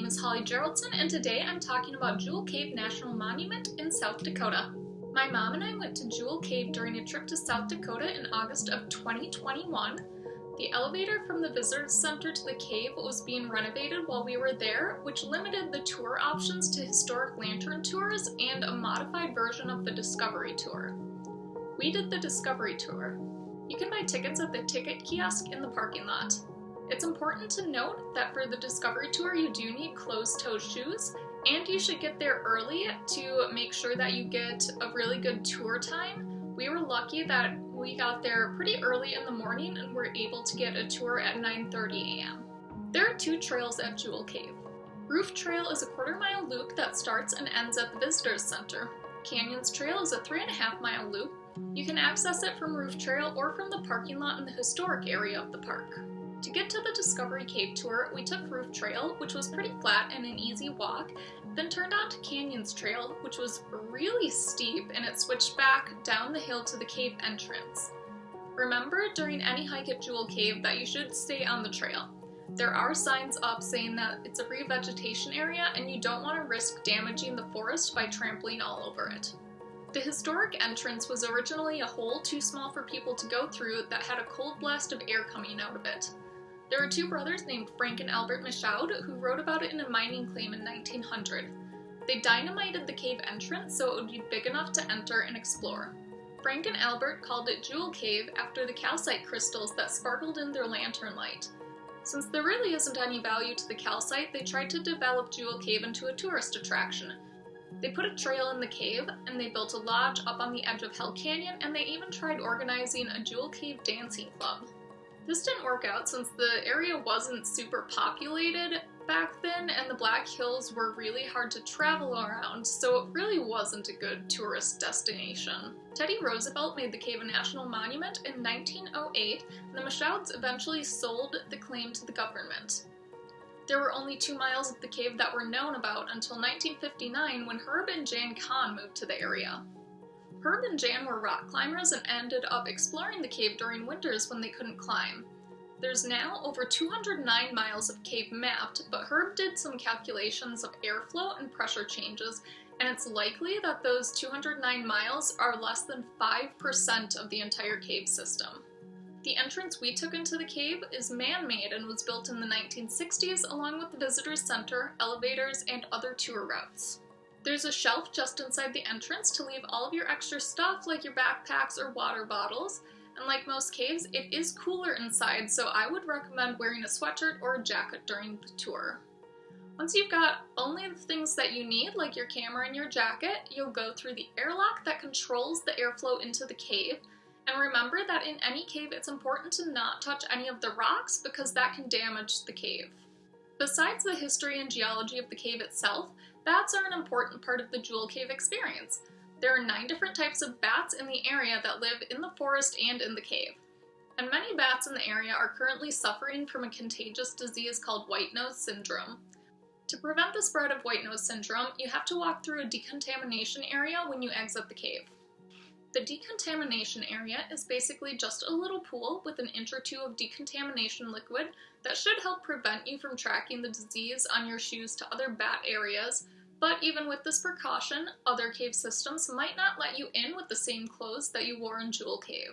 is Holly Geraldson, and today I'm talking about Jewel Cave National Monument in South Dakota. My mom and I went to Jewel Cave during a trip to South Dakota in August of 2021. The elevator from the visitor center to the cave was being renovated while we were there, which limited the tour options to historic lantern tours and a modified version of the Discovery Tour. We did the Discovery Tour. You can buy tickets at the ticket kiosk in the parking lot. It's important to note that for the Discovery Tour you do need closed-toe shoes, and you should get there early to make sure that you get a really good tour time. We were lucky that we got there pretty early in the morning and were able to get a tour at 9:30 a.m. There are two trails at Jewel Cave. Roof Trail is a quarter-mile loop that starts and ends at the Visitors Center. Canyons Trail is a 3.5-mile loop. You can access it from Roof Trail or from the parking lot in the historic area of the park. To get to the Discovery Cave tour, we took Roof Trail, which was pretty flat and an easy walk, then turned on to Canyons Trail, which was really steep, and it switched back down the hill to the cave entrance. Remember during any hike at Jewel Cave that you should stay on the trail. There are signs up saying that it's a revegetation area and you don't want to risk damaging the forest by trampling all over it. The historic entrance was originally a hole too small for people to go through that had a cold blast of air coming out of it. There were two brothers named Frank and Albert Michaud who wrote about it in a mining claim in 1900. They dynamited the cave entrance so it would be big enough to enter and explore. Frank and Albert called it Jewel Cave after the calcite crystals that sparkled in their lantern light. Since there really isn't any value to the calcite, they tried to develop Jewel Cave into a tourist attraction. They put a trail in the cave, and they built a lodge up on the edge of Hell Canyon, and they even tried organizing a Jewel Cave dancing club. This didn't work out since the area wasn't super populated back then, and the Black Hills were really hard to travel around, so it really wasn't a good tourist destination. Teddy Roosevelt made the cave a national monument in 1908, and the Michauds eventually sold the claim to the government. There were only 2 miles of the cave that were known about until 1959 when Herb and Jan Kahn moved to the area. Herb and Jan were rock climbers and ended up exploring the cave during winters when they couldn't climb. There's now over 209 miles of cave mapped, but Herb did some calculations of airflow and pressure changes, and it's likely that those 209 miles are less than 5% of the entire cave system. The entrance we took into the cave is man-made and was built in the 1960s along with the visitors center, elevators, and other tour routes. There's a shelf just inside the entrance to leave all of your extra stuff like your backpacks or water bottles, and like most caves, it is cooler inside, so I would recommend wearing a sweatshirt or a jacket during the tour. Once you've got only the things that you need, like your camera and your jacket, you'll go through the airlock that controls the airflow into the cave. And remember that in any cave, it's important to not touch any of the rocks because that can damage the cave. Besides the history and geology of the cave itself, bats are an important part of the Jewel Cave experience. There are 9 different types of bats in the area that live in the forest and in the cave. And many bats in the area are currently suffering from a contagious disease called white nose syndrome. To prevent the spread of white nose syndrome, you have to walk through a decontamination area when you exit the cave. The decontamination area is basically just a little pool with an inch or 2 of decontamination liquid that should help prevent you from tracking the disease on your shoes to other bat areas, but even with this precaution, other cave systems might not let you in with the same clothes that you wore in Jewel Cave.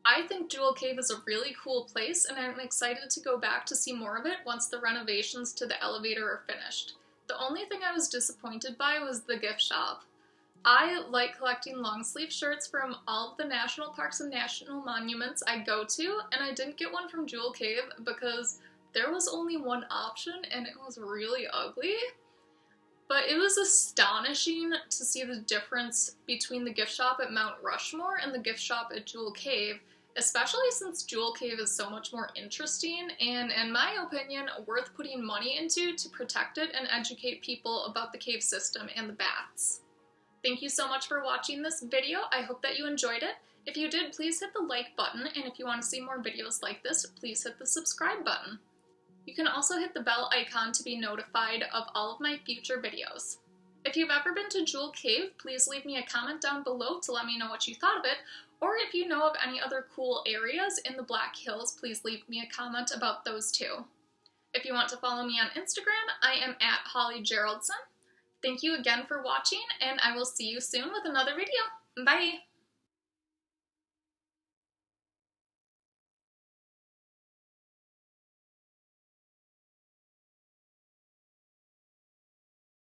I think Jewel Cave is a really cool place, and I'm excited to go back to see more of it once the renovations to the elevator are finished. The only thing I was disappointed by was the gift shop. I like collecting long sleeve shirts from all of the national parks and national monuments I go to, and I didn't get one from Jewel Cave because there was only one option and it was really ugly. But it was astonishing to see the difference between the gift shop at Mount Rushmore and the gift shop at Jewel Cave, especially since Jewel Cave is so much more interesting and, in my opinion, worth putting money into to protect it and educate people about the cave system and the bats. Thank you so much for watching this video. I hope that you enjoyed it. If you did, please hit the like button, and if you want to see more videos like this, please hit the subscribe button. You can also hit the bell icon to be notified of all of my future videos. If you've ever been to Jewel Cave, please leave me a comment down below to let me know what you thought of it, or if you know of any other cool areas in the Black Hills, please leave me a comment about those too. If you want to follow me on Instagram, I am at Holly Geraldson. Thank you again for watching, and I will see you soon with another video. Bye!